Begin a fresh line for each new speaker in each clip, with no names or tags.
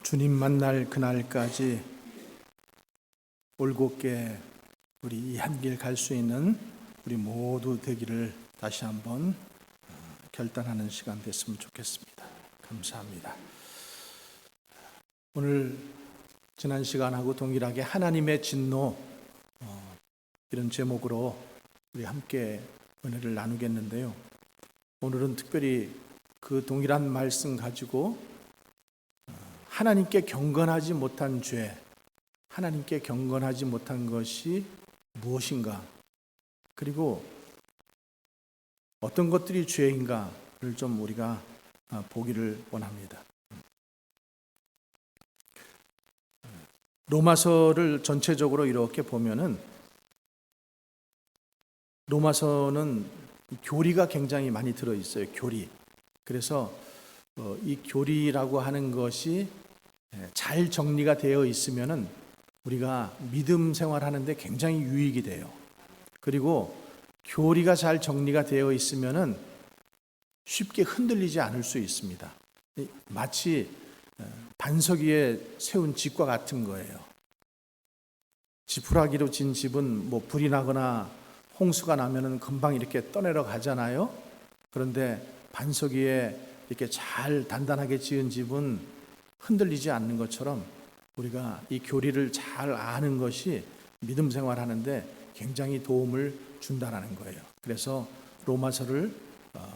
주님 만날 그날까지 올곧게 우리 이 한 길 갈 수 있는 우리 모두 되기를 다시 한번 결단하는 시간 됐으면 좋겠습니다. 감사합니다. 오늘 지난 시간하고 동일하게 하나님의 진노 이런 제목으로 우리 함께 은혜를 나누겠는데요. 오늘은 특별히 그 동일한 말씀 가지고 하나님께 경건하지 못한 죄, 하나님께 경건하지 못한 것이 무엇인가, 그리고 어떤 것들이 죄인가를 좀 우리가 보기를 원합니다. 로마서를 전체적으로 이렇게 보면은 로마서는 교리가 굉장히 많이 들어있어요. 교리. 그래서 이 교리라고 하는 것이 잘 정리가 되어 있으면은 우리가 믿음 생활하는데 굉장히 유익이 돼요. 그리고 교리가 잘 정리가 되어 있으면은 쉽게 흔들리지 않을 수 있습니다. 마치 반석 위에 세운 집과 같은 거예요. 지푸라기로 진 집은 뭐 불이 나거나 홍수가 나면은 금방 이렇게 떠내려 가잖아요. 그런데 반석 위에 이렇게 잘 단단하게 지은 집은 흔들리지 않는 것처럼 우리가 이 교리를 잘 아는 것이 믿음 생활하는데 굉장히 도움을 준다는 거예요. 그래서 로마서를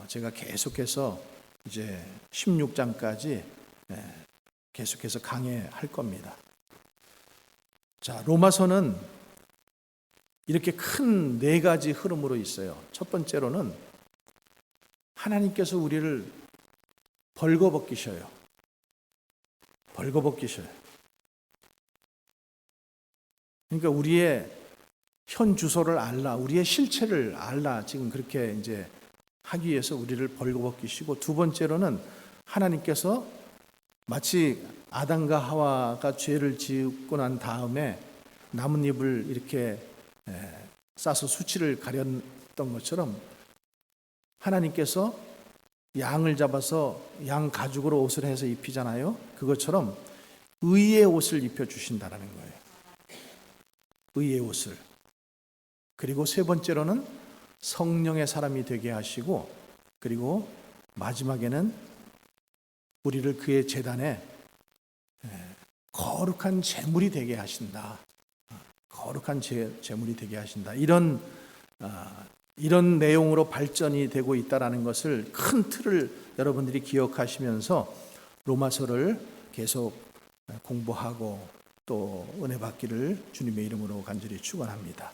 제가 계속해서 이제 16장까지 계속해서 강해할 겁니다. 자, 로마서는 이렇게 큰 네 가지 흐름으로 있어요. 첫 번째로는 하나님께서 우리를 벌거벗기셔요. 벌거벗기셔요. 그러니까 우리의 현 주소를 알라, 우리의 실체를 알라, 지금 그렇게 이제 하기 위해서 우리를 벌거벗기시고, 두 번째로는 하나님께서 마치 아담과 하와가 죄를 짓고 난 다음에 나뭇잎을 이렇게 싸서 수치를 가렸던 것처럼 하나님께서 양을 잡아서 양 가죽으로 옷을 해서 입히잖아요. 그것처럼 의의 옷을 입혀주신다는 거예요. 의의 옷을. 그리고 세 번째로는 성령의 사람이 되게 하시고, 그리고 마지막에는 우리를 그의 제단에 거룩한 제물이 되게 하신다. 거룩한 제물이 되게 하신다. 이런 내용으로 발전이 되고 있다는 것을, 큰 틀을 여러분들이 기억하시면서 로마서를 계속 공부하고 또 은혜 받기를 주님의 이름으로 간절히 축원합니다.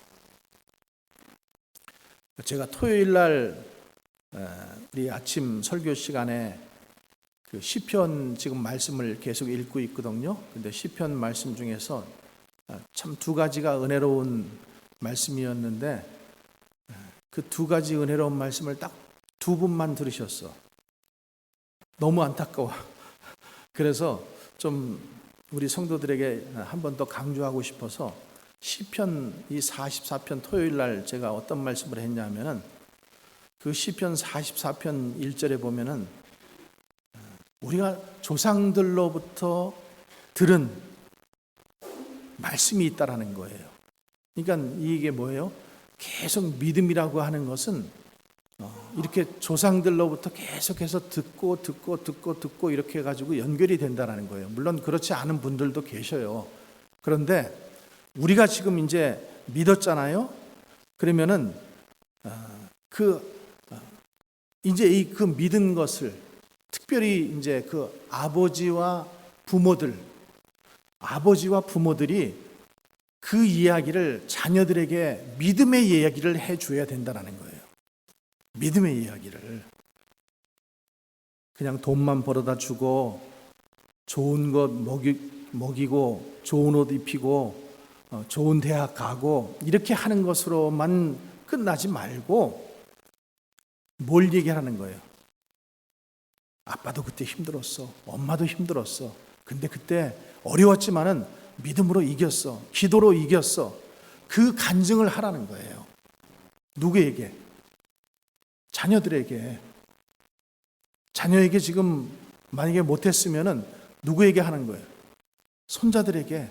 제가 토요일 날 우리 아침 설교 시간에 그 시편 지금 말씀을 계속 읽고 있거든요. 근데 시편 말씀 중에서 참 두 가지가 은혜로운 말씀이었는데 그 두 가지 은혜로운 말씀을 딱 두 분만 들으셨어. 너무 안타까워. 그래서 좀 우리 성도들에게 한 번 더 강조하고 싶어서 시편 이 44편 토요일 날 제가 어떤 말씀을 했냐면은 그 시편 44편 1절에 보면은 우리가 조상들로부터 들은 말씀이 있다라는 거예요. 그러니까 이게 뭐예요? 계속 믿음이라고 하는 것은 이렇게 조상들로부터 계속해서 듣고 이렇게 해가지고 연결이 된다는 거예요. 물론 그렇지 않은 분들도 계셔요. 그런데 우리가 지금 이제 믿었잖아요. 그러면은 이제 그 믿은 것을, 특별히 이제 그 아버지와 부모들이 그 이야기를 자녀들에게 믿음의 이야기를 해줘야 된다는 거예요. 믿음의 이야기를. 그냥 돈만 벌어다 주고 좋은 것 먹이고 좋은 옷 입히고 좋은 대학 가고 이렇게 하는 것으로만 끝나지 말고 뭘 얘기하는 거예요? 아빠도 그때 힘들었어. 엄마도 힘들었어. 근데 그때 어려웠지만은 믿음으로 이겼어. 기도로 이겼어. 그 간증을 하라는 거예요. 누구에게? 자녀들에게. 자녀에게 지금 만약에 못했으면은 누구에게 하는 거예요? 손자들에게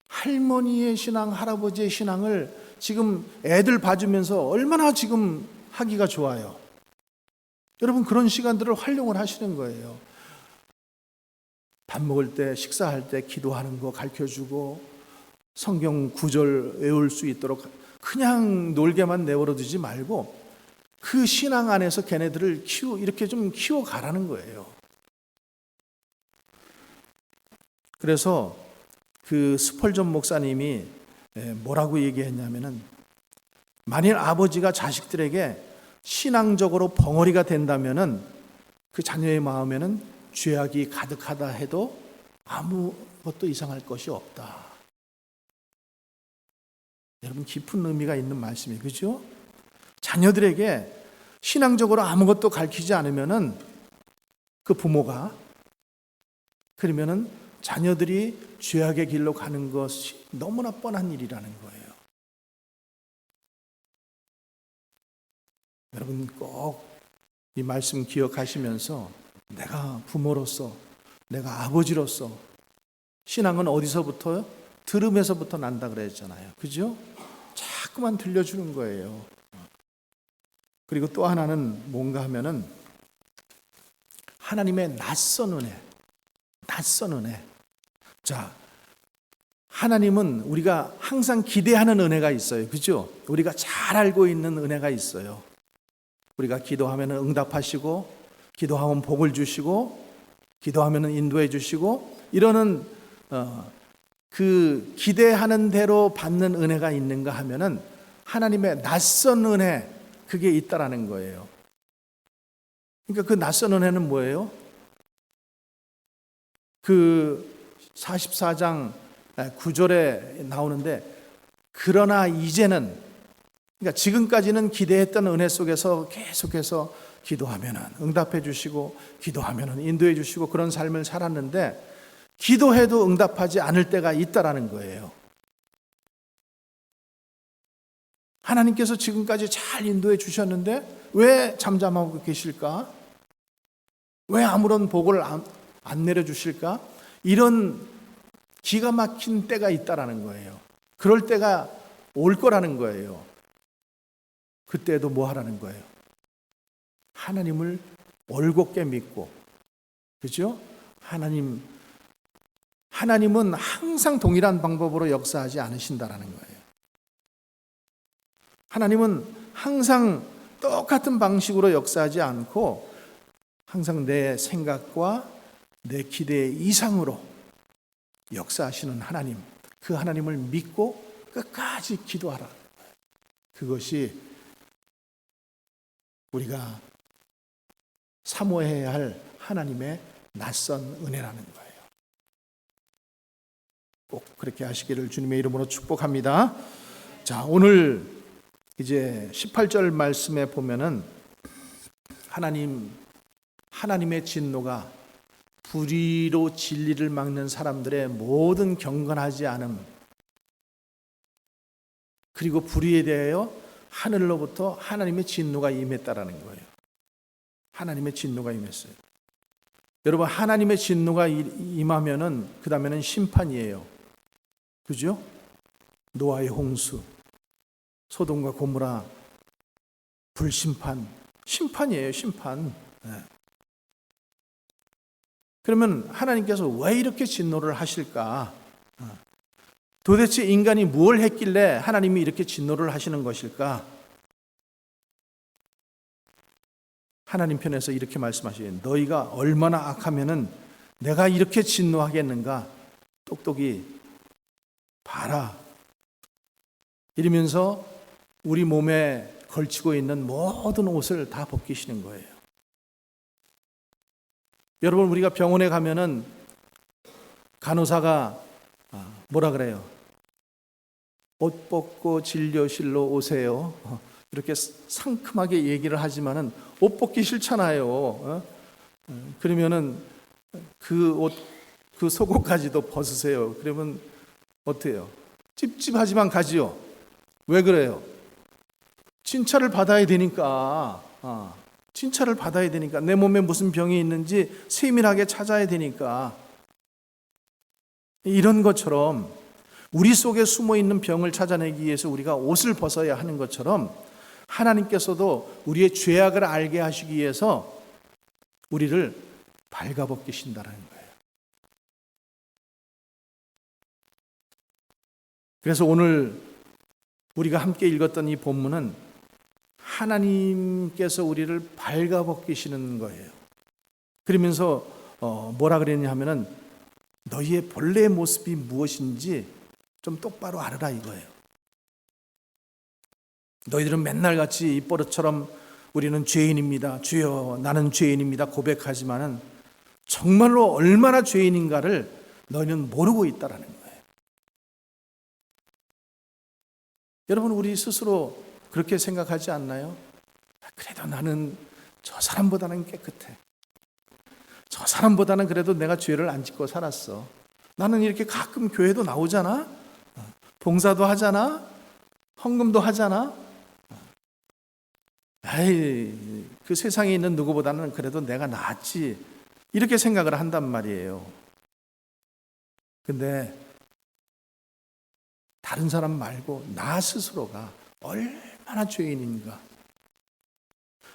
할머니의 신앙, 할아버지의 신앙을 지금 애들 봐주면서 얼마나 지금 하기가 좋아요. 여러분, 그런 시간들을 활용을 하시는 거예요. 밥 먹을 때, 식사할 때 기도하는 거 가르쳐주고, 성경 구절 외울 수 있도록 그냥 놀게만 내버려 두지 말고 그 신앙 안에서 걔네들을 이렇게 좀 키워가라는 거예요. 그래서 그 스펄전 목사님이 뭐라고 얘기했냐면은, 만일 아버지가 자식들에게 신앙적으로 벙어리가 된다면은 그 자녀의 마음에는 죄악이 가득하다 해도 아무것도 이상할 것이 없다. 여러분, 깊은 의미가 있는 말씀이에요. 그죠? 자녀들에게 신앙적으로 아무것도 가르치지 않으면은 그 부모가, 그러면은 자녀들이 죄악의 길로 가는 것이 너무나 뻔한 일이라는 거예요. 여러분, 꼭 이 말씀 기억하시면서 내가 부모로서, 내가 아버지로서, 신앙은 어디서부터요? 들음에서부터 난다 그랬잖아요. 그죠? 자꾸만 들려주는 거예요. 그리고 또 하나는 뭔가 하면은 하나님의 낯선 은혜. 자, 하나님은 우리가 항상 기대하는 은혜가 있어요. 그죠? 우리가 잘 알고 있는 은혜가 있어요. 우리가 기도하면 응답하시고, 기도하면 복을 주시고, 기도하면 인도해 주시고, 이러는 그 기대하는 대로 받는 은혜가 있는가 하면은 하나님의 낯선 은혜, 그게 있다라는 거예요. 그러니까 그 낯선 은혜는 뭐예요? 그 44장 9절에 나오는데, 그러나 이제는, 그러니까 지금까지는 기대했던 은혜 속에서 계속해서 기도하면은 응답해 주시고, 기도하면은 인도해 주시고, 그런 삶을 살았는데 기도해도 응답하지 않을 때가 있다라는 거예요. 하나님께서 지금까지 잘 인도해 주셨는데 왜 잠잠하고 계실까? 왜 아무런 복을 안 내려주실까? 이런 기가 막힌 때가 있다라는 거예요. 그럴 때가 올 거라는 거예요. 그때도 뭐 하라는 거예요? 하나님을 올곧게 믿고, 그죠? 하나님은 항상 동일한 방법으로 역사하지 않으신다라는 거예요. 하나님은 항상 똑같은 방식으로 역사하지 않고 항상 내 생각과 내 기대 이상으로 역사하시는 하나님, 그 하나님을 믿고 끝까지 기도하라. 그것이 우리가 사모해야 할 하나님의 낯선 은혜라는 거예요. 꼭 그렇게 하시기를 주님의 이름으로 축복합니다. 자, 오늘 이제 18절 말씀에 보면은 하나님의 진노가 불의로 진리를 막는 사람들의 모든 경건하지 않음, 그리고 불의에 대하여 하늘로부터 하나님의 진노가 임했다라는 거예요. 하나님의 진노가 임했어요. 여러분, 하나님의 진노가 임하면은 그 다음에는 심판이에요. 그죠? 노아의 홍수, 소돔과 고모라 불심판, 심판이에요. 심판. 네. 그러면 하나님께서 왜 이렇게 진노를 하실까? 도대체 인간이 무엇을 했길래 하나님이 이렇게 진노를 하시는 것일까? 하나님 편에서 이렇게 말씀하시죠. 너희가 얼마나 악하면은 내가 이렇게 진노하겠는가? 똑똑히 봐라. 이러면서 우리 몸에 걸치고 있는 모든 옷을 다 벗기시는 거예요. 여러분, 우리가 병원에 가면은 간호사가 뭐라 그래요? 옷 벗고 진료실로 오세요. 이렇게 상큼하게 얘기를 하지만은 옷 벗기 싫잖아요. 그러면은 그 옷, 그 속옷까지도 벗으세요. 그러면 어때요? 찝찝하지만 가지요. 왜 그래요? 진찰을 받아야 되니까. 진찰을 받아야 되니까. 내 몸에 무슨 병이 있는지 세밀하게 찾아야 되니까. 이런 것처럼 우리 속에 숨어 있는 병을 찾아내기 위해서 우리가 옷을 벗어야 하는 것처럼 하나님께서도 우리의 죄악을 알게 하시기 위해서 우리를 발가벗기신다는 거예요. 그래서 오늘 우리가 함께 읽었던 이 본문은 하나님께서 우리를 발가벗기시는 거예요. 그러면서 뭐라 그랬냐 하면은 너희의 본래의 모습이 무엇인지 좀 똑바로 알아라 이거예요. 너희들은 맨날 같이 입버릇처럼 우리는 죄인입니다. 주여 나는 죄인입니다. 고백하지만은 정말로 얼마나 죄인인가를 너희는 모르고 있다라는 거예요. 여러분 우리 스스로 그렇게 생각하지 않나요? 그래도 나는 저 사람보다는 깨끗해. 저 사람보다는 그래도 내가 죄를 안 짓고 살았어. 나는 이렇게 가끔 교회도 나오잖아. 봉사도 하잖아. 헌금도 하잖아. 아이, 그 세상에 있는 누구보다는 그래도 내가 낫지. 이렇게 생각을 한단 말이에요. 근데 다른 사람 말고 나 스스로가 얼마나 죄인인가.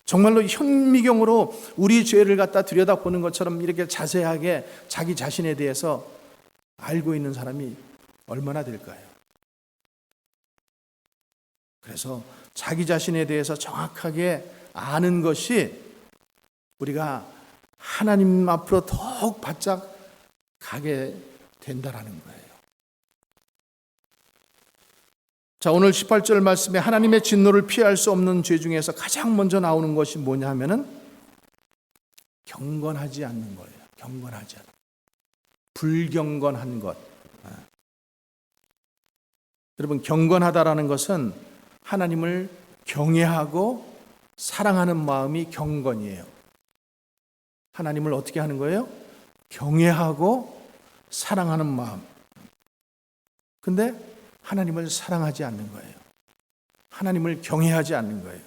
정말로 현미경으로 우리 죄를 갖다 들여다보는 것처럼 이렇게 자세하게 자기 자신에 대해서 알고 있는 사람이 얼마나 될까요? 그래서 자기 자신에 대해서 정확하게 아는 것이 우리가 하나님 앞으로 더욱 바짝 가게 된다라는 거예요. 자, 오늘 18절 말씀에 하나님의 진노를 피할 수 없는 죄 중에서 가장 먼저 나오는 것이 뭐냐 하면은 경건하지 않는 거예요. 경건하지 않는. 불경건한 것. 여러분, 경건하다라는 것은 하나님을 경외하고 사랑하는 마음이 경건이에요. 하나님을 어떻게 하는 거예요? 경외하고 사랑하는 마음. 근데 하나님을 사랑하지 않는 거예요. 하나님을 경외하지 않는 거예요.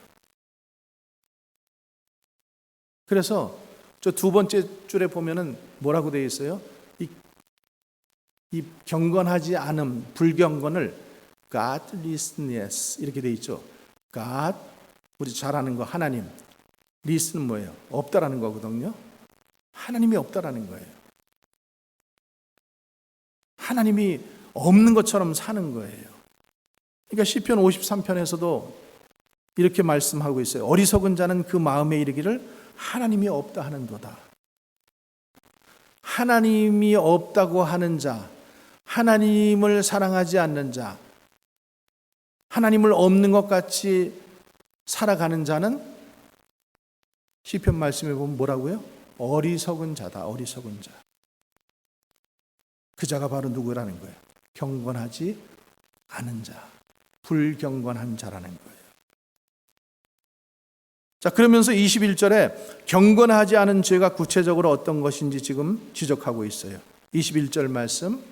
그래서 저 두 번째 줄에 보면은 뭐라고 되어 있어요? 이 경건하지 않음, 불경건을 godlessness 이렇게 되어 있죠. God, 우리 잘 아는 거 하나님. less는 뭐예요? 없다라는 거거든요. 하나님이 없다라는 거예요. 하나님이 없는 것처럼 사는 거예요. 그러니까 시편 53편에서도 이렇게 말씀하고 있어요. 어리석은 자는 그 마음에 이르기를 하나님이 없다 하는도다. 하나님이 없다고 하는 자, 하나님을 사랑하지 않는 자, 하나님을 없는 것 같이 살아가는 자는 시편 말씀에 보면 뭐라고요? 어리석은 자다. 어리석은 자. 그 자가 바로 누구라는 거예요? 경건하지 않은 자, 불경건한 자라는 거예요. 자, 그러면서 21절에 경건하지 않은 죄가 구체적으로 어떤 것인지 지금 지적하고 있어요. 21절 말씀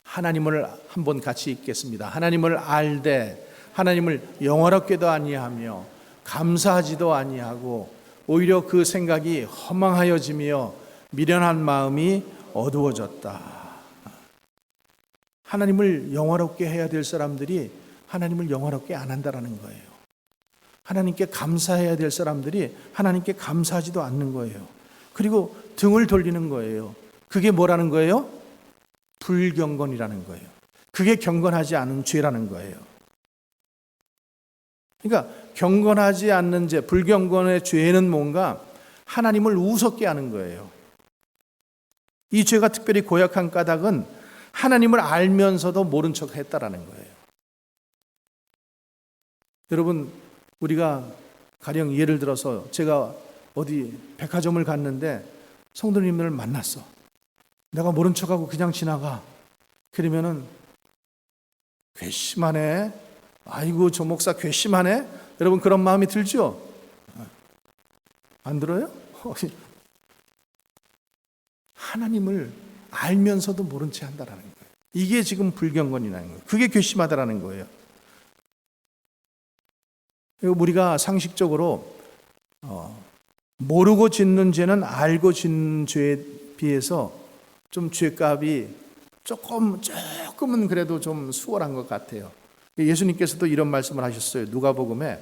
하나님을 한번 같이 읽겠습니다. 하나님을 알되 하나님을 영화롭게도 아니하며 감사하지도 아니하고 오히려 그 생각이 허망하여지며 미련한 마음이 어두워졌다. 하나님을 영화롭게 해야 될 사람들이 하나님을 영화롭게 안 한다라는 거예요. 하나님께 감사해야 될 사람들이 하나님께 감사하지도 않는 거예요. 그리고 등을 돌리는 거예요. 그게 뭐라는 거예요? 불경건이라는 거예요. 그게 경건하지 않은 죄라는 거예요. 그러니까 경건하지 않는 죄, 불경건의 죄는 뭔가 하나님을 우습게 하는 거예요. 이 죄가 특별히 고약한 까닭은 하나님을 알면서도 모른 척 했다라는 거예요. 여러분, 우리가 가령 예를 들어서 제가 어디 백화점을 갔는데 성도님들을 만났어. 내가 모른 척하고 그냥 지나가. 그러면은 괘씸하네. 아이고 저 목사 괘씸하네. 여러분 그런 마음이 들죠? 안 들어요? 하나님을 알면서도 모른 채 한다라는 거예요. 이게 지금 불경건이라는 거예요. 그게 괘씸하다라는 거예요. 우리가 상식적으로 모르고 짓는 죄는 알고 짓는 죄에 비해서 좀 죄값이 조금은 그래도 좀 수월한 것 같아요. 예수님께서도 이런 말씀을 하셨어요. 누가복음에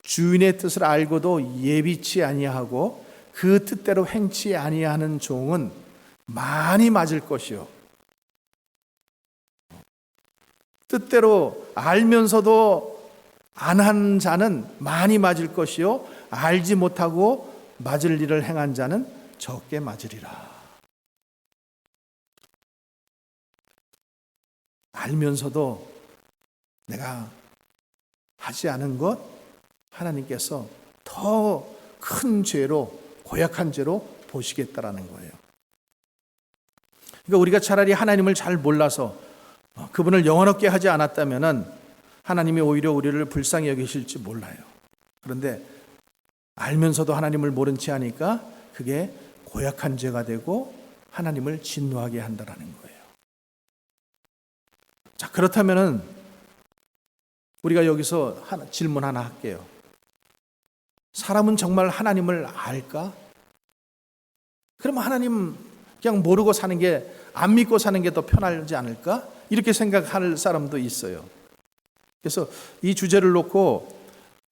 주인의 뜻을 알고도 예비치 아니하고 그 뜻대로 행치 아니하는 종은 많이 맞을 것이요. 뜻대로 알면서도 안 한 자는 많이 맞을 것이요. 알지 못하고 맞을 일을 행한 자는 적게 맞으리라. 알면서도 내가 하지 않은 것 하나님께서 더 큰 죄로, 고약한 죄로 보시겠다라는 거예요. 그러니까 우리가 차라리 하나님을 잘 몰라서 그분을 영원롭게 하지 않았다면은 하나님이 오히려 우리를 불쌍히 여기실지 몰라요. 그런데 알면서도 하나님을 모른 채 하니까 그게 고약한 죄가 되고 하나님을 진노하게 한다라는 거예요. 자, 그렇다면은 우리가 여기서 질문 하나 할게요. 사람은 정말 하나님을 알까? 그러면 하나님 그냥 모르고 사는 게, 안 믿고 사는 게 더 편하지 않을까? 이렇게 생각할 사람도 있어요. 그래서 이 주제를 놓고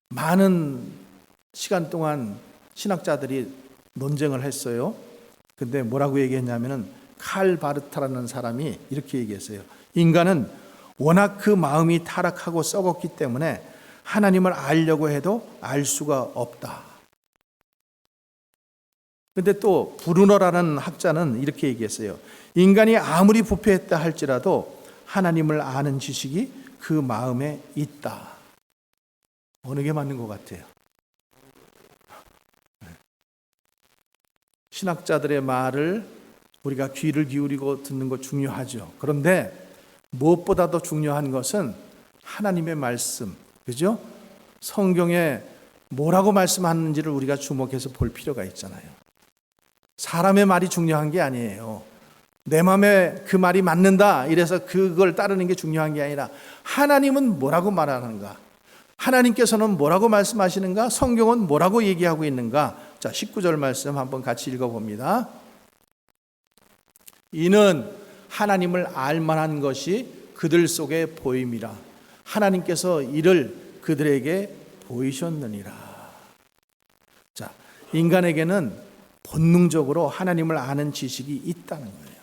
많은 시간 동안 신학자들이 논쟁을 했어요. 근데 뭐라고 얘기했냐면은 칼 바르타라는 사람이 이렇게 얘기했어요. 인간은 워낙 그 마음이 타락하고 썩었기 때문에 하나님을 알려고 해도 알 수가 없다. 근데 또 브루너라는 학자는 이렇게 얘기했어요. 인간이 아무리 부패했다 할지라도 하나님을 아는 지식이 그 마음에 있다. 어느 게 맞는 것 같아요? 신학자들의 말을 우리가 귀를 기울이고 듣는 거 중요하죠. 그런데 무엇보다도 중요한 것은 하나님의 말씀, 그죠? 성경에 뭐라고 말씀하는지를 우리가 주목해서 볼 필요가 있잖아요. 사람의 말이 중요한 게 아니에요. 내 마음에 그 말이 맞는다 이래서 그걸 따르는 게 중요한 게 아니라 하나님은 뭐라고 말하는가, 하나님께서는 뭐라고 말씀하시는가, 성경은 뭐라고 얘기하고 있는가. 자, 19절 말씀 한번 같이 읽어봅니다. 이는 하나님을 알만한 것이 그들 속에 보임이라. 하나님께서 이를 그들에게 보이셨느니라. 자, 인간에게는 본능적으로 하나님을 아는 지식이 있다는 거예요.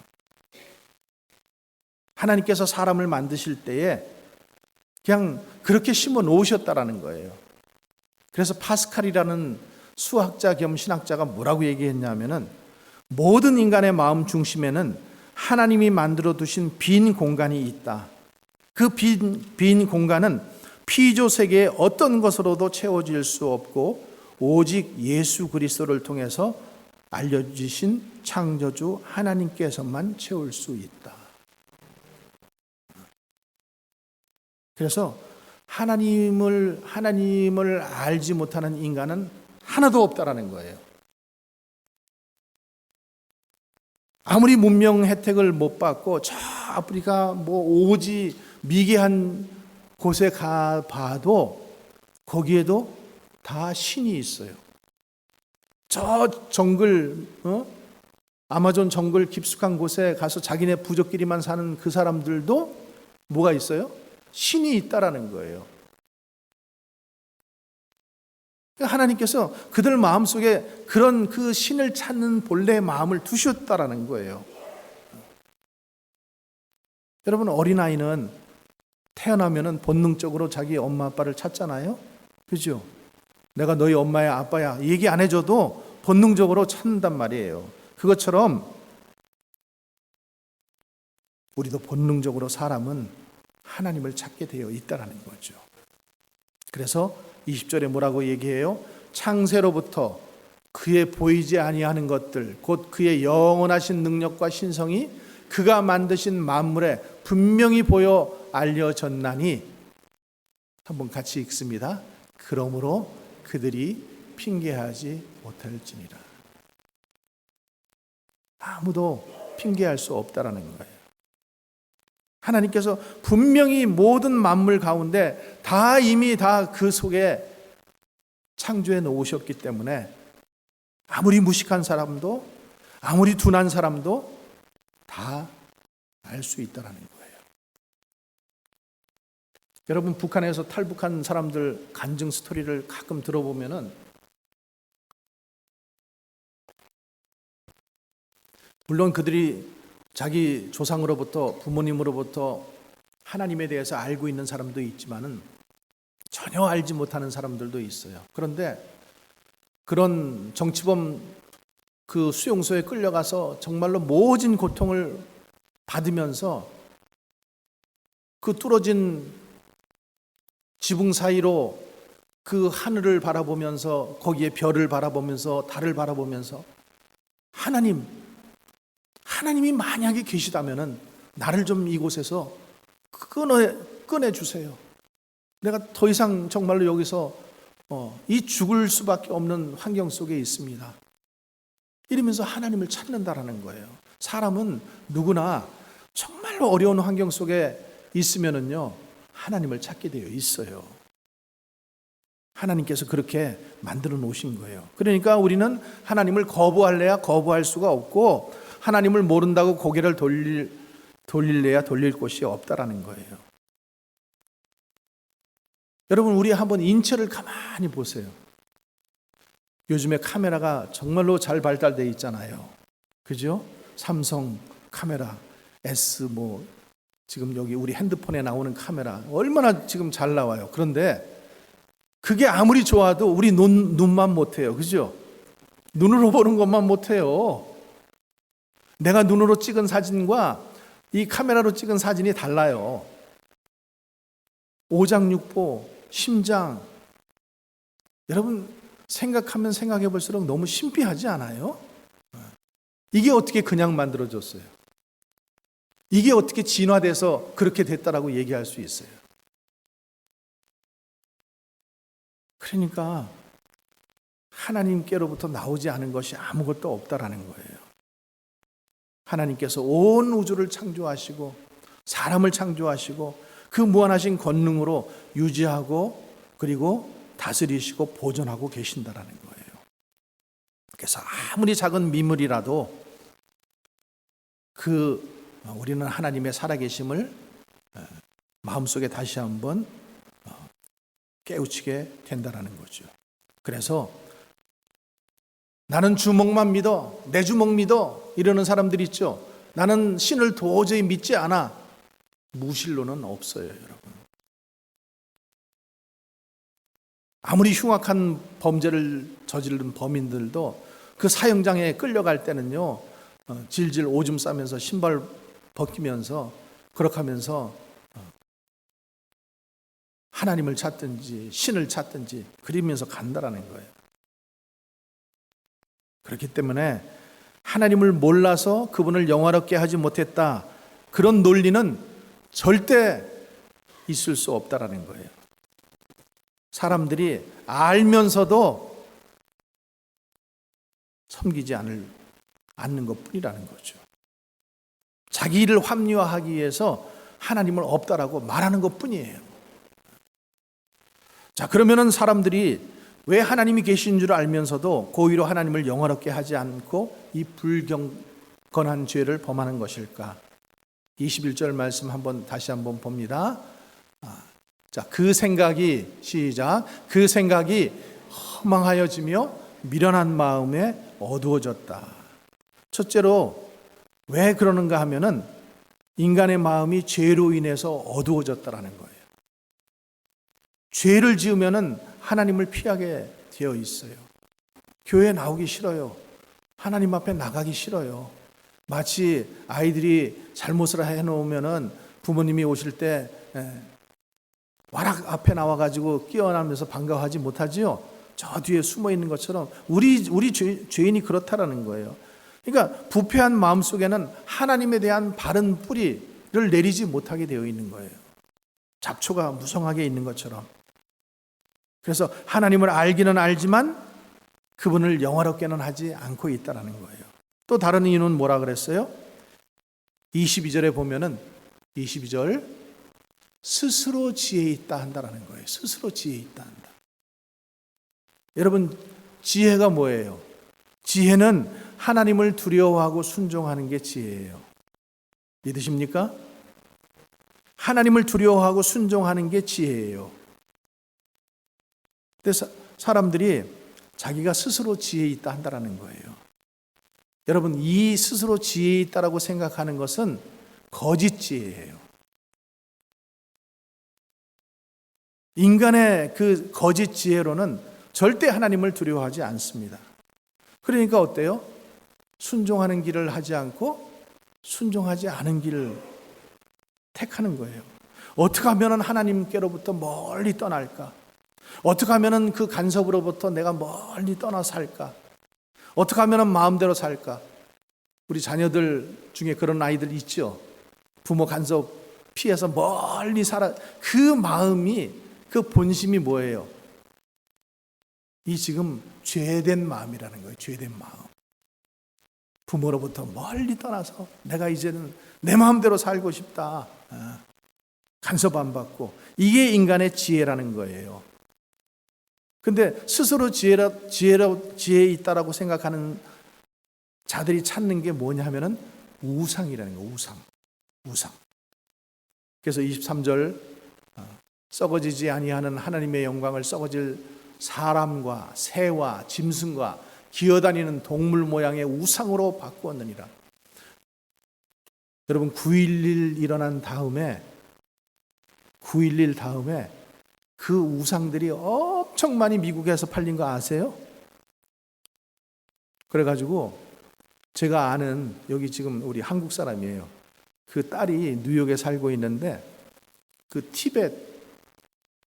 하나님께서 사람을 만드실 때에 그냥 그렇게 심어 놓으셨다라는 거예요. 그래서 파스칼이라는 수학자 겸 신학자가 뭐라고 얘기했냐면은 모든 인간의 마음 중심에는 하나님이 만들어 두신 빈 공간이 있다. 그 빈 공간은 피조 세계의 어떤 것으로도 채워질 수 없고 오직 예수 그리스도를 통해서 알려주신 창조주 하나님께서만 채울 수 있다. 그래서 하나님을 알지 못하는 인간은 하나도 없다라는 거예요. 아무리 문명 혜택을 못 받고 저 아프리카 오지 미개한 곳에 가 봐도 거기에도 다 신이 있어요. 저 정글, 아마존 정글 깊숙한 곳에 가서 자기네 부족끼리만 사는 그 사람들도 뭐가 있어요? 신이 있다라는 거예요. 하나님께서 그들 마음속에 그런 그 신을 찾는 본래의 마음을 두셨다라는 거예요. 여러분, 어린아이는 태어나면은 본능적으로 자기 엄마 아빠를 찾잖아요. 그죠? 내가 너희 엄마야 아빠야 얘기 안 해줘도 본능적으로 찾는단 말이에요. 그것처럼 우리도 본능적으로 사람은 하나님을 찾게 되어 있다라는 거죠. 그래서 20절에 뭐라고 얘기해요? 창세로부터 그의 보이지 아니하는 것들 곧 그의 영원하신 능력과 신성이 그가 만드신 만물에 분명히 보여 알려졌나니, 한번 같이 읽습니다. 그러므로 그들이 핑계하지 못할지니라. 아무도 핑계할 수 없다라는 거예요. 하나님께서 분명히 모든 만물 가운데 다 이미 다 그 속에 창조해 놓으셨기 때문에 아무리 무식한 사람도 아무리 둔한 사람도 다 알 수 있다라는 거예요. 여러분, 북한에서 탈북한 사람들 간증 스토리를 가끔 들어보면은 물론 그들이 자기 조상으로부터, 부모님으로부터 하나님에 대해서 알고 있는 사람도 있지만은 전혀 알지 못하는 사람들도 있어요. 그런데 그런 정치범 그 수용소에 끌려가서 정말로 모진 고통을 받으면서 그 뚫어진 지붕 사이로 그 하늘을 바라보면서, 거기에 별을 바라보면서, 달을 바라보면서 하나님이 만약에 계시다면은 나를 좀 이곳에서 꺼내 주세요. 내가 더 이상 정말로 여기서 이 죽을 수밖에 없는 환경 속에 있습니다. 이러면서 하나님을 찾는다라는 거예요. 사람은 누구나 정말로 어려운 환경 속에 있으면은요, 하나님을 찾게 되어 있어요. 하나님께서 그렇게 만들어 놓으신 거예요. 그러니까 우리는 하나님을 거부할래야 거부할 수가 없고, 하나님을 모른다고 고개를 돌릴래야 돌릴 곳이 없다라는 거예요. 여러분, 우리 한번 인체를 가만히 보세요. 요즘에 카메라가 정말로 잘 발달되어 있잖아요. 그죠? 삼성 카메라, S 지금 여기 우리 핸드폰에 나오는 카메라 얼마나 지금 잘 나와요. 그런데 그게 아무리 좋아도 우리 눈만 못해요. 그죠? 눈으로 보는 것만 못해요. 내가 눈으로 찍은 사진과 이 카메라로 찍은 사진이 달라요. 오장육부, 심장. 여러분, 생각하면 생각해 볼수록 너무 신비하지 않아요? 이게 어떻게 그냥 만들어졌어요? 이게 어떻게 진화돼서 그렇게 됐다라고 얘기할 수 있어요? 그러니까 하나님께로부터 나오지 않은 것이 아무것도 없다라는 거예요. 하나님께서 온 우주를 창조하시고 사람을 창조하시고 그 무한하신 권능으로 유지하고 그리고 다스리시고 보존하고 계신다라는 거예요. 그래서 아무리 작은 미물이라도 우리는 하나님의 살아계심을 마음속에 다시 한번 깨우치게 된다라는 거죠. 그래서 나는 주먹만 믿어, 내 주먹 믿어 이러는 사람들이 있죠. 나는 신을 도저히 믿지 않아. 무신론은 없어요, 여러분. 아무리 흉악한 범죄를 저지른 범인들도 그 사형장에 끌려갈 때는요, 질질 오줌 싸면서 신발 벗기면서 그렇게 하면서 하나님을 찾든지 신을 찾든지 그러면서 간다라는 거예요. 그렇기 때문에 하나님을 몰라서 그분을 영화롭게 하지 못했다, 그런 논리는 절대 있을 수 없다라는 거예요. 사람들이 알면서도 섬기지 않는 것뿐이라는 거죠. 자기 일을 합리화하기 위해서 하나님을 없다라고 말하는 것뿐이에요. 자, 그러면은 사람들이 왜 하나님이 계신 줄 알면서도 고의로 하나님을 영화롭게 하지 않고 이 불경건한 죄를 범하는 것일까? 21절 말씀 다시 한번 봅니다. 자, 그 생각이 시작. 그 생각이 허망하여지며 미련한 마음에 어두워졌다. 첫째로 왜 그러는가 하면은 인간의 마음이 죄로 인해서 어두워졌다라는 거예요. 죄를 지으면은 하나님을 피하게 되어 있어요. 교회 나오기 싫어요. 하나님 앞에 나가기 싫어요. 마치 아이들이 잘못을 해놓으면은 부모님이 오실 때 와락 앞에 나와가지고 끼어나면서 반가워하지 못하지요. 저 뒤에 숨어 있는 것처럼 우리 죄인이 그렇다라는 거예요. 그러니까 부패한 마음 속에는 하나님에 대한 바른 뿌리를 내리지 못하게 되어 있는 거예요. 잡초가 무성하게 있는 것처럼. 그래서 하나님을 알기는 알지만 그분을 영화롭게는 하지 않고 있다라는 거예요. 또 다른 이유는 뭐라 그랬어요? 22절에 보면은 22절 스스로 지혜 있다 한다라는 거예요. 스스로 지혜 있다 한다. 여러분, 지혜가 뭐예요? 지혜는 하나님을 두려워하고 순종하는 게 지혜예요. 믿으십니까? 하나님을 두려워하고 순종하는 게 지혜예요. 그래서 사람들이 자기가 스스로 지혜 있다 한다는 거예요. 여러분, 이 스스로 지혜 있다라고 생각하는 것은 거짓 지혜예요. 인간의 그 거짓 지혜로는 절대 하나님을 두려워하지 않습니다. 그러니까 어때요? 순종하는 길을 하지 않고 순종하지 않은 길을 택하는 거예요. 어떻게 하면 하나님께로부터 멀리 떠날까? 어떻게 하면 그 간섭으로부터 내가 멀리 떠나 살까? 어떻게 하면 마음대로 살까? 우리 자녀들 중에 그런 아이들 있죠? 부모 간섭 피해서 멀리 살아. 그 마음이, 그 본심이 뭐예요? 이 지금 죄된 마음이라는 거예요. 죄된 마음. 부모로부터 멀리 떠나서 내가 이제는 내 마음대로 살고 싶다. 간섭 안 받고. 이게 인간의 지혜라는 거예요. 근데 스스로 지혜 있다라고 생각하는 자들이 찾는 게 뭐냐면은 우상이라는 거예요. 우상. 그래서 23절 썩어지지 아니하는 하나님의 영광을 썩어질 사람과 새와 짐승과 기어다니는 동물 모양의 우상으로 바꾸었느니라. 여러분, 9.11 일어난 다음에 9.11 다음에 그 우상들이 엄청 많이 미국에서 팔린 거 아세요? 그래가지고 제가 아는, 여기 지금 우리 한국 사람이에요. 그 딸이 뉴욕에 살고 있는데 그 티벳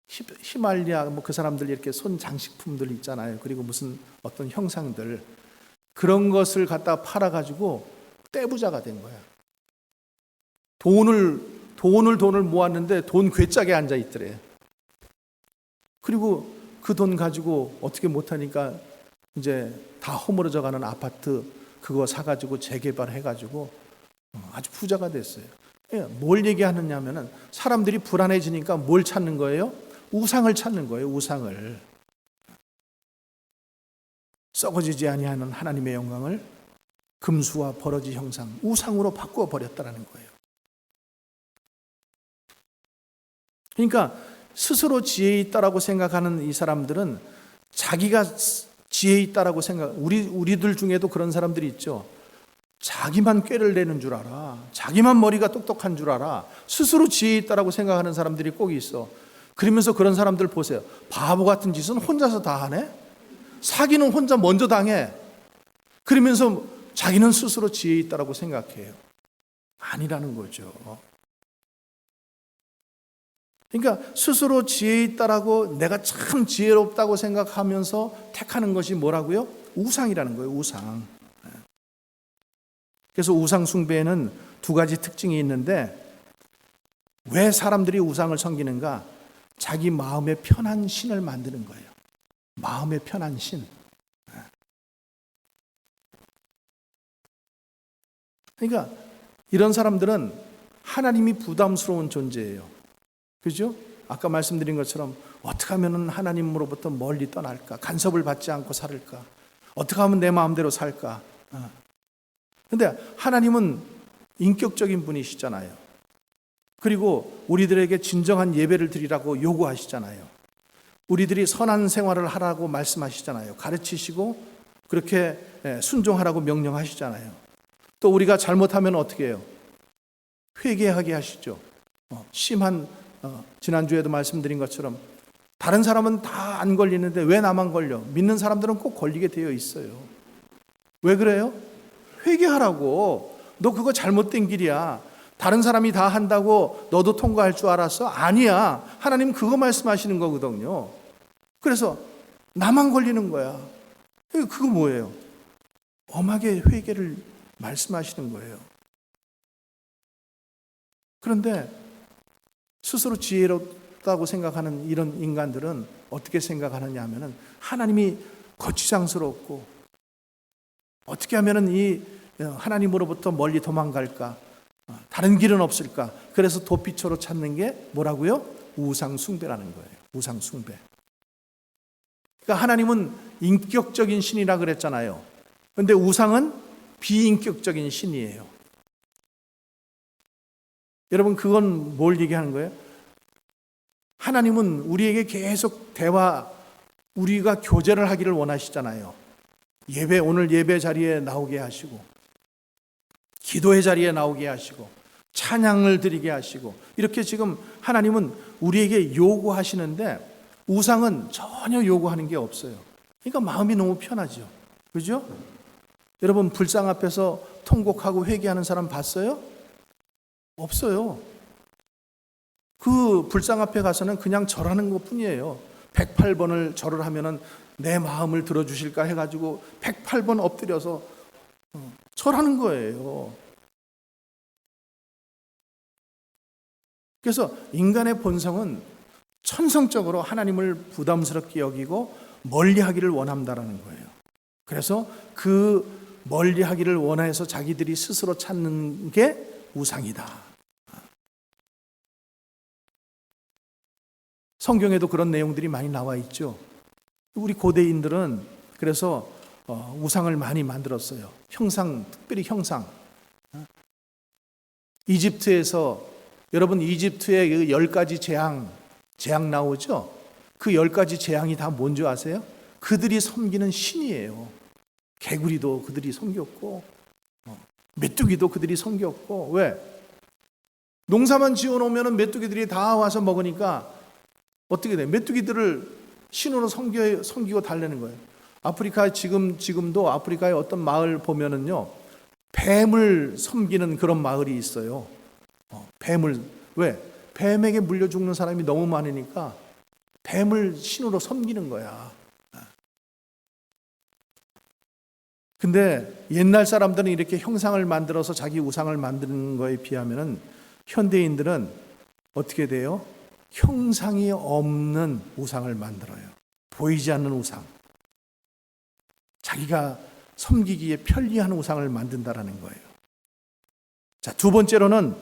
히말리아 그 사람들 이렇게 손 장식품들 있잖아요. 그리고 무슨 어떤 형상들, 그런 것을 갖다 팔아가지고 떼부자가 된 거야. 돈을 모았는데 돈 괴짝에 앉아 있더래. 그리고 그 돈 가지고 어떻게 못하니까 이제 다 허물어져 가는 아파트 그거 사가지고 재개발해가지고 아주 부자가 됐어요. 뭘 얘기하느냐면은 사람들이 불안해지니까 뭘 찾는 거예요? 우상을 찾는 거예요. 우상을. 썩어지지 아니하는 하나님의 영광을 금수와 버러지 형상, 우상으로 바꾸어 버렸다는 거예요. 그러니까 스스로 지혜 있다라고 생각하는 이 사람들은 자기가 지혜 있다라고 우리들 중에도 그런 사람들이 있죠. 자기만 꾀를 내는 줄 알아. 자기만 머리가 똑똑한 줄 알아. 스스로 지혜 있다라고 생각하는 사람들이 꼭 있어. 그러면서 그런 사람들 보세요. 바보 같은 짓은 혼자서 다 하네? 사기는 혼자 먼저 당해. 그러면서 자기는 스스로 지혜 있다라고 생각해요. 아니라는 거죠. 그러니까 스스로 지혜 있다라고 내가 참 지혜롭다고 생각하면서 택하는 것이 뭐라고요? 우상이라는 거예요. 우상. 그래서 우상 숭배에는 두 가지 특징이 있는데, 왜 사람들이 우상을 섬기는가? 자기 마음의 편한 신을 만드는 거예요. 마음의 편한 신. 그러니까 이런 사람들은 하나님이 부담스러운 존재예요. 그죠? 아까 말씀드린 것처럼 어떻게 하면 하나님으로부터 멀리 떠날까? 간섭을 받지 않고 살을까? 어떻게 하면 내 마음대로 살까? 근데 하나님은 인격적인 분이시잖아요. 그리고 우리들에게 진정한 예배를 드리라고 요구하시잖아요. 우리들이 선한 생활을 하라고 말씀하시잖아요. 가르치시고 그렇게 순종하라고 명령하시잖아요. 또 우리가 잘못하면 어떻게 해요? 회개하게 하시죠. 지난주에도 말씀드린 것처럼 다른 사람은 다 안 걸리는데 왜 나만 걸려? 믿는 사람들은 꼭 걸리게 되어 있어요. 왜 그래요? 회개하라고. 너 그거 잘못된 길이야. 다른 사람이 다 한다고 너도 통과할 줄 알았어? 아니야. 하나님 그거 말씀하시는 거거든요. 그래서 나만 걸리는 거야. 그거 뭐예요? 엄하게 회개를 말씀하시는 거예요. 그런데 스스로 지혜롭다고 생각하는 이런 인간들은 어떻게 생각하느냐 하면은 하나님이 거추장스럽고 어떻게 하면은 이 하나님으로부터 멀리 도망갈까? 다른 길은 없을까? 그래서 도피처로 찾는 게 뭐라고요? 우상 숭배라는 거예요. 우상 숭배. 그러니까 하나님은 인격적인 신이라 그랬잖아요. 그런데 우상은 비인격적인 신이에요. 여러분, 그건 뭘 얘기하는 거예요? 하나님은 우리에게 계속 우리가 교제를 하기를 원하시잖아요. 오늘 예배 자리에 나오게 하시고, 기도의 자리에 나오게 하시고, 찬양을 드리게 하시고, 이렇게 지금 하나님은 우리에게 요구하시는데 우상은 전혀 요구하는 게 없어요. 그러니까 마음이 너무 편하죠. 그죠? 여러분, 불상 앞에서 통곡하고 회개하는 사람 봤어요? 없어요. 그 불상 앞에 가서는 그냥 절하는 것 뿐이에요. 108번을 절을 하면은 내 마음을 들어주실까 해가지고 108번 엎드려서 절하는 거예요. 그래서 인간의 본성은 천성적으로 하나님을 부담스럽게 여기고 멀리하기를 원한다라는 거예요. 그래서 그 멀리하기를 원해서 자기들이 스스로 찾는 게 우상이다. 성경에도 그런 내용들이 많이 나와 있죠. 우리 고대인들은 그래서 우상을 많이 만들었어요. 특별히 형상. 이집트에서, 여러분, 이집트의 그 10가지 재앙 나오죠? 그 10가지 재앙이 다 뭔지 아세요? 그들이 섬기는 신이에요. 개구리도 그들이 섬겼고, 메뚜기도 그들이 섬겼고. 왜? 농사만 지어놓으면 메뚜기들이 다 와서 먹으니까 어떻게 돼? 메뚜기들을 신으로 섬기고 달래는 거예요. 지금도 아프리카의 어떤 마을 보면은요, 뱀을 섬기는 그런 마을이 있어요. 왜? 뱀에게 물려 죽는 사람이 너무 많으니까 뱀을 신으로 섬기는 거야. 근데 옛날 사람들은 이렇게 형상을 만들어서 자기 우상을 만드는 거에 비하면은 현대인들은 어떻게 돼요? 형상이 없는 우상을 만들어요. 보이지 않는 우상. 자기가 섬기기에 편리한 우상을 만든다라는 거예요. 자, 두 번째로는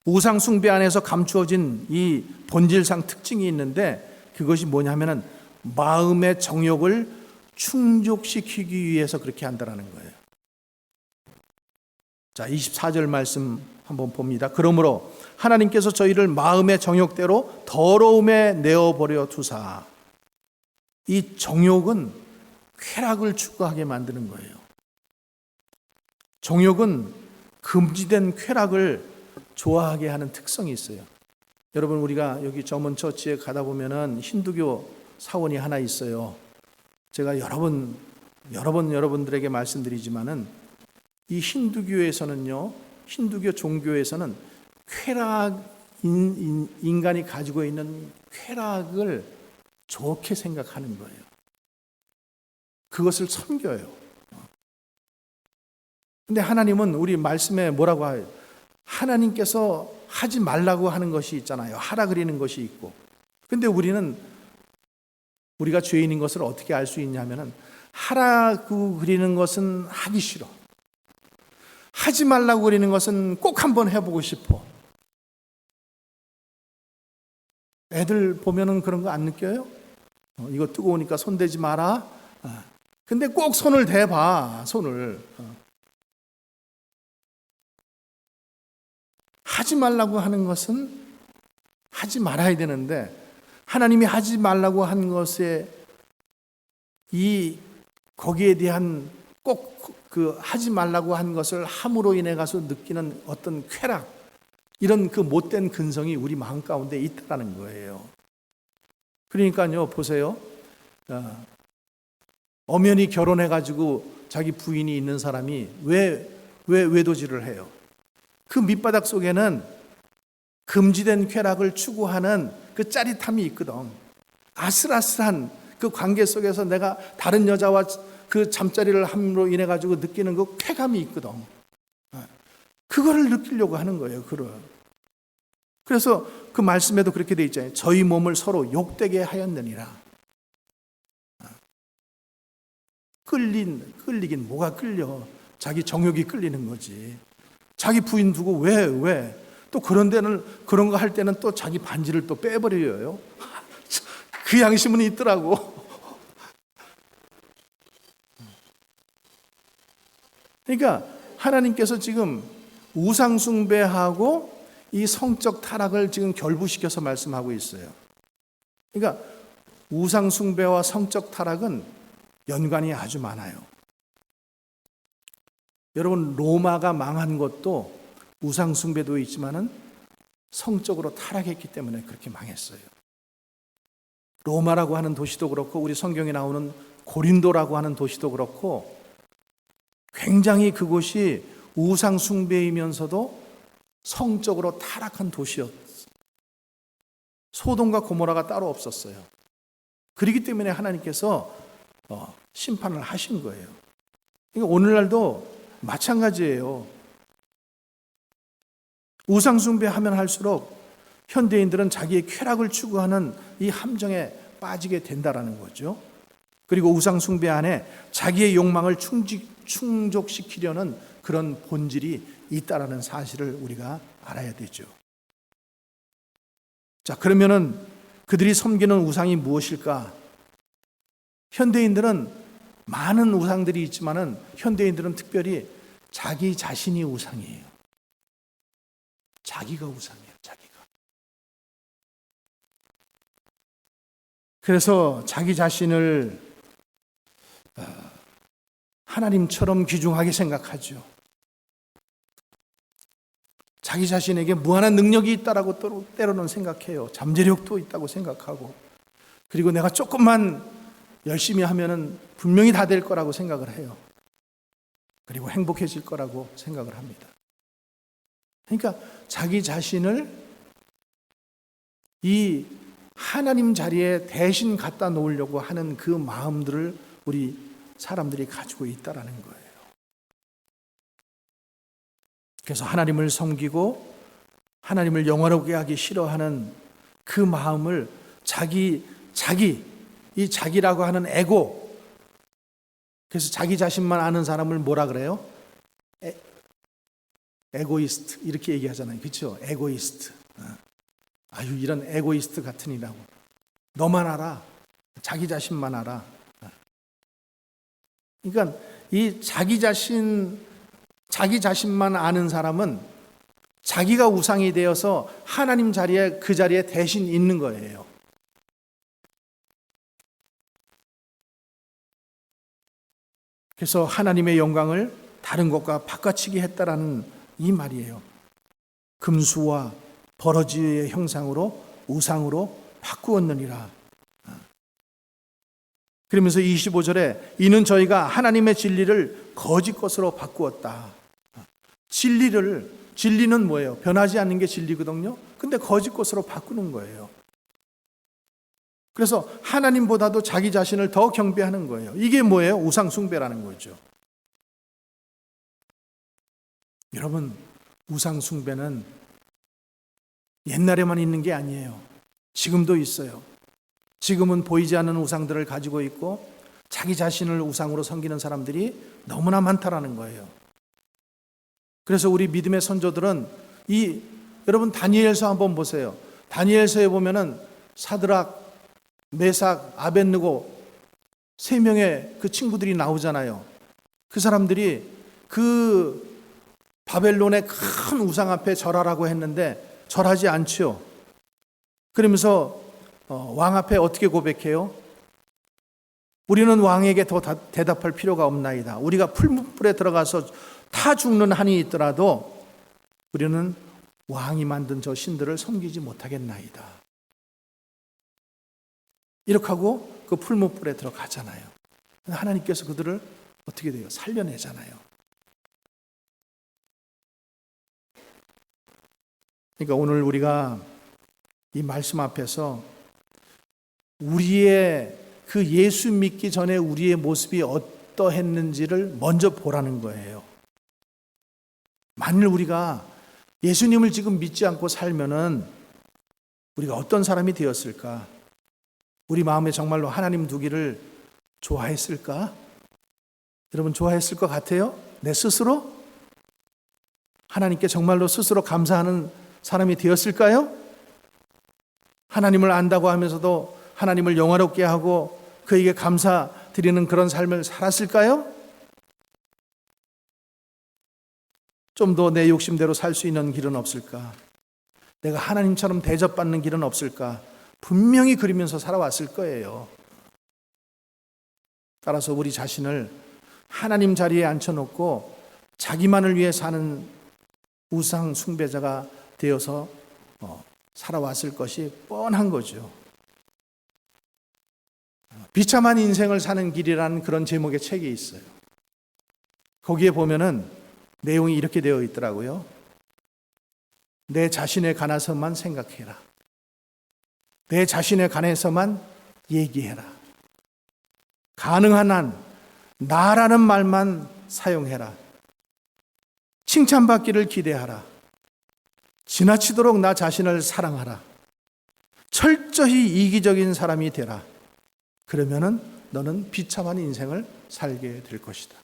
우상 숭배 안에서 감추어진 이 본질상 특징이 있는데, 그것이 뭐냐면은 마음의 정욕을 충족시키기 위해서 그렇게 한다라는 거예요. 자, 24절 말씀 한번 봅니다. 그러므로 하나님께서 저희를 마음의 정욕대로 더러움에 내어버려 두사. 이 정욕은 쾌락을 추구하게 만드는 거예요. 정욕은 금지된 쾌락을 좋아하게 하는 특성이 있어요. 여러분, 우리가 여기 점원 처치에 가다 보면은 힌두교 사원이 하나 있어요. 제가 여러 번 여러분들에게 말씀드리지만은 이 힌두교에서는요, 힌두교 종교에서는 인간이 가지고 있는 쾌락을 좋게 생각하는 거예요. 그것을 섬겨요. 근데 하나님은 우리 말씀에 뭐라고 해요? 하나님께서 하지 말라고 하는 것이 있잖아요. 하라 그리는 것이 있고. 근데 우리가 죄인인 것을 어떻게 알 수 있냐면은 하라고 그리는 것은 하기 싫어. 하지 말라고 그리는 것은 꼭 한번 해보고 싶어. 애들 보면은 그런 거 안 느껴요? 이거 뜨거우니까 손 대지 마라. 근데 꼭 손을 대봐, 손을. 하지 말라고 하는 것은 하지 말아야 되는데, 하나님이 하지 말라고 한 것에 거기에 대한 꼭 하지 말라고 한 것을 함으로 인해 가서 느끼는 어떤 쾌락, 이런 그 못된 근성이 우리 마음 가운데 있다라는 거예요. 그러니까요, 보세요. 엄연히 결혼해가지고 자기 부인이 있는 사람이 왜 외도질을 해요? 그 밑바닥 속에는 금지된 쾌락을 추구하는 그 짜릿함이 있거든. 아슬아슬한 그 관계 속에서 내가 다른 여자와 그 잠자리를 함으로 인해 가지고 느끼는 그 쾌감이 있거든. 그거를 느끼려고 하는 거예요. 그래서 그 말씀에도 그렇게 돼 있잖아요. 저희 몸을 서로 욕되게 하였느니라. 끌리긴 뭐가 끌려? 자기 정욕이 끌리는 거지. 자기 부인 두고 왜? 또 그런 거 할 때는 또 자기 반지를 또 빼버려요. 그 양심은 있더라고. 그러니까 하나님께서 지금 우상 숭배하고 이 성적 타락을 지금 결부시켜서 말씀하고 있어요. 그러니까 우상 숭배와 성적 타락은 연관이 아주 많아요. 여러분, 로마가 망한 것도 우상 숭배도 있지만은 성적으로 타락했기 때문에 그렇게 망했어요. 로마라고 하는 도시도 그렇고 우리 성경에 나오는 고린도라고 하는 도시도 그렇고 굉장히 그곳이 우상 숭배이면서도 성적으로 타락한 도시였어요. 소돔과 고모라가 따로 없었어요. 그렇기 때문에 하나님께서 심판을 하신 거예요. 그러니까 오늘날도 마찬가지예요. 우상 숭배하면 할수록 현대인들은 자기의 쾌락을 추구하는 이 함정에 빠지게 된다라는 거죠. 그리고 우상 숭배 안에 자기의 욕망을 충족시키려는 그런 본질이 있다라는 사실을 우리가 알아야 되죠. 자, 그러면은 그들이 섬기는 우상이 무엇일까? 현대인들은 많은 우상들이 있지만은 현대인들은 특별히 자기 자신이 우상이에요. 자기가 우상이에요. 자기가. 그래서 자기 자신을 하나님처럼 귀중하게 생각하죠. 자기 자신에게 무한한 능력이 있다라고 때로는 생각해요. 잠재력도 있다고 생각하고, 그리고 내가 조금만 열심히 하면은 분명히 다 될 거라고 생각을 해요. 그리고 행복해질 거라고 생각을 합니다. 그러니까 자기 자신을 이 하나님 자리에 대신 갖다 놓으려고 하는 그 마음들을 우리 사람들이 가지고 있다라는 거예요. 그래서 하나님을 섬기고 하나님을 영화롭게 하기 싫어하는 그 마음을 이 자기라고 하는 에고, 그래서 자기 자신만 아는 사람을 뭐라 그래요? 에고이스트 이렇게 얘기하잖아요. 그렇죠? 에고이스트. 아유, 이런 에고이스트 같으니라고. 너만 알아. 자기 자신만 알아. 그러니까 이 자기 자신만 아는 사람은 자기가 우상이 되어서 하나님 자리에, 그 자리에 대신 있는 거예요. 그래서 하나님의 영광을 다른 것과 바꿔치기 했다라는 이 말이에요. 금수와 버러지의 형상으로 우상으로 바꾸었느니라. 그러면서 25절에 이는 저희가 하나님의 진리를 거짓 것으로 바꾸었다. 진리는 뭐예요? 변하지 않는 게 진리거든요. 근데 거짓 것으로 바꾸는 거예요. 그래서 하나님보다도 자기 자신을 더 경배하는 거예요. 이게 뭐예요? 우상 숭배라는 거죠. 여러분, 우상 숭배는 옛날에만 있는 게 아니에요. 지금도 있어요. 지금은 보이지 않는 우상들을 가지고 있고 자기 자신을 우상으로 섬기는 사람들이 너무나 많다라는 거예요. 그래서 우리 믿음의 선조들은 여러분 다니엘서 한번 보세요. 다니엘서에 보면은 사드락, 메삭, 아벳느고 3명의 그 친구들이 나오잖아요. 그 사람들이 그 바벨론의 큰 우상 앞에 절하라고 했는데 절하지 않죠. 그러면서 왕 앞에 어떻게 고백해요? 우리는 왕에게 더 대답할 필요가 없나이다. 우리가 풀무불에 들어가서 타 죽는 한이 있더라도 우리는 왕이 만든 저 신들을 섬기지 못하겠나이다. 이렇게 하고 그 풀무불에 들어가잖아요. 하나님께서 그들을 어떻게 돼요? 살려내잖아요. 그러니까 오늘 우리가 이 말씀 앞에서 우리의 그 예수 믿기 전에 우리의 모습이 어떠했는지를 먼저 보라는 거예요. 만일 우리가 예수님을 지금 믿지 않고 살면은 우리가 어떤 사람이 되었을까? 우리 마음에 정말로 하나님 두기를 좋아했을까? 여러분 좋아했을 것 같아요? 내 스스로? 하나님께 정말로 스스로 감사하는 사람이 되었을까요? 하나님을 안다고 하면서도 하나님을 영화롭게 하고 그에게 감사드리는 그런 삶을 살았을까요? 좀 더 내 욕심대로 살 수 있는 길은 없을까? 내가 하나님처럼 대접받는 길은 없을까? 분명히 그리면서 살아왔을 거예요. 따라서 우리 자신을 하나님 자리에 앉혀놓고 자기만을 위해 사는 우상 숭배자가 되어서 살아왔을 것이 뻔한 거죠. 비참한 인생을 사는 길이라는 그런 제목의 책이 있어요. 거기에 보면은 내용이 이렇게 되어 있더라고요. 내 자신에 관해서만 생각해라. 내 자신에 관해서만 얘기해라. 가능한 한 나라는 말만 사용해라. 칭찬받기를 기대하라. 지나치도록 나 자신을 사랑하라. 철저히 이기적인 사람이 되라. 그러면은 너는 비참한 인생을 살게 될 것이다.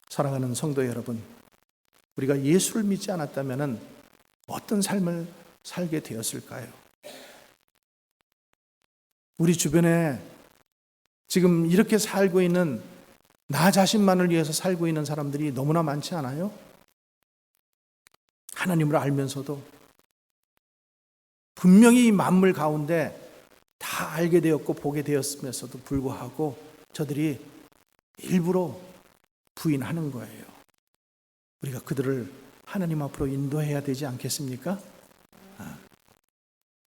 사랑하는 성도 여러분, 우리가 예수를 믿지 않았다면 어떤 삶을 살게 되었을까요? 우리 주변에 지금 이렇게 살고 있는 나 자신만을 위해서 살고 있는 사람들이 너무나 많지 않아요? 하나님을 알면서도 분명히 이 만물 가운데 다 알게 되었고 보게 되었으면서도 불구하고 저들이 일부러 부인하는 거예요. 우리가 그들을 하나님 앞으로 인도해야 되지 않겠습니까?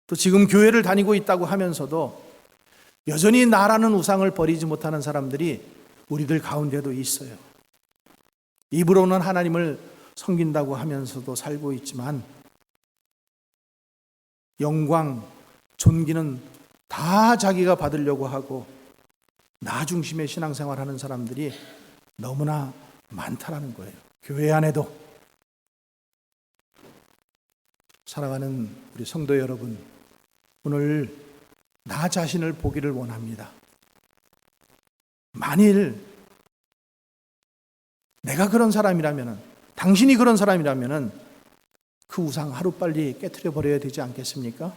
또 지금 교회를 다니고 있다고 하면서도 여전히 나라는 우상을 버리지 못하는 사람들이 우리들 가운데도 있어요. 입으로는 하나님을 섬긴다고 하면서도 살고 있지만 영광, 존귀는 다 자기가 받으려고 하고 나 중심의 신앙생활하는 사람들이 너무나 많다라는 거예요. 교회 안에도. 사랑하는 우리 성도 여러분, 오늘 나 자신을 보기를 원합니다. 만일 내가 그런 사람이라면, 당신이 그런 사람이라면 그 우상 하루빨리 깨트려 버려야 되지 않겠습니까?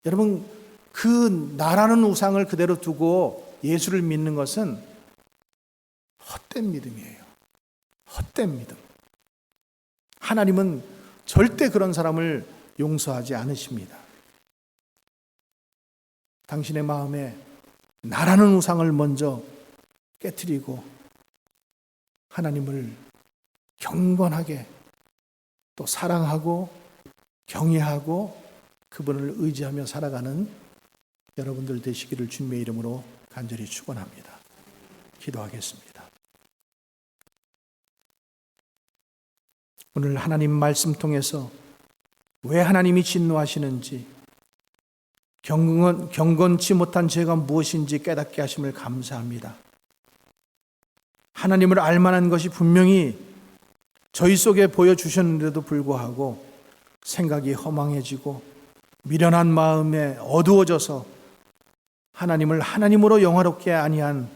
여러분, 그 나라는 우상을 그대로 두고 예수를 믿는 것은 헛된 믿음이에요. 헛된 믿음. 하나님은 절대 그런 사람을 용서하지 않으십니다. 당신의 마음에 나라는 우상을 먼저 깨트리고 하나님을 경건하게 또 사랑하고 경외하고 그분을 의지하며 살아가는 여러분들 되시기를 주님의 이름으로 간절히 축원합니다. 기도하겠습니다. 오늘 하나님 말씀 통해서 왜 하나님이 진노하시는지, 경건치 못한 죄가 무엇인지 깨닫게 하심을 감사합니다. 하나님을 알만한 것이 분명히 저희 속에 보여주셨는데도 불구하고 생각이 허망해지고 미련한 마음에 어두워져서 하나님을 하나님으로 영화롭게 아니한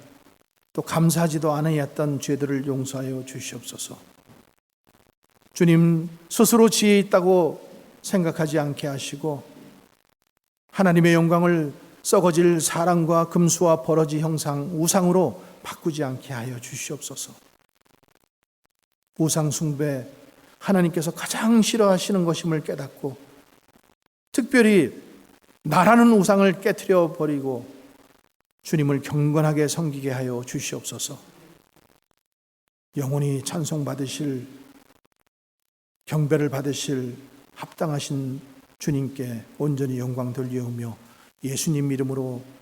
또 감사하지도 않았던 죄들을 용서하여 주시옵소서. 주님 스스로 지혜 있다고 생각하지 않게 하시고 하나님의 영광을 썩어질 사랑과 금수와 버러지 형상 우상으로 바꾸지 않게 하여 주시옵소서. 우상 숭배 하나님께서 가장 싫어하시는 것임을 깨닫고 특별히 나라는 우상을 깨트려 버리고 주님을 경건하게 섬기게 하여 주시옵소서. 영원히 찬송받으실 경배를 받으실 합당하신 주님께 온전히 영광 돌리오며 예수님 이름으로